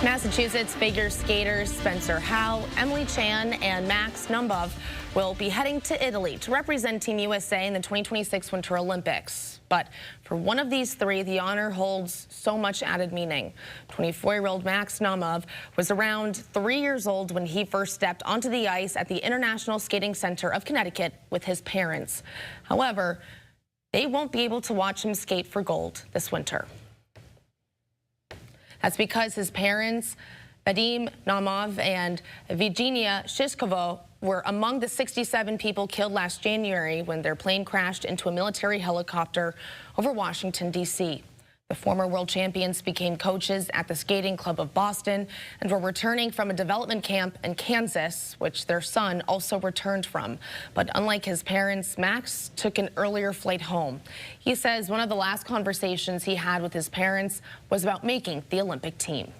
Massachusetts figure skaters Spencer Howe, Emily Chan, and Max Naumov will be heading to Italy to represent Team USA in the 2026 Winter Olympics. But for one of these three, the honor holds so much added meaning. 24-year-old Max Naumov was around 3 years old when he first stepped onto the ice at the International Skating Center of Connecticut with his parents. However, they won't be able to watch him skate for gold this winter. That's because his parents, Max Naumov and Virginia Shishkovo, were among the 67 people killed last January when their plane crashed into a military helicopter over Washington, D.C. The former world champions became coaches at the Skating Club of Boston and were returning from a development camp in Kansas, which their son also returned from. But unlike his parents, Max took an earlier flight home. He says one of the last conversations he had with his parents was about making the Olympic team.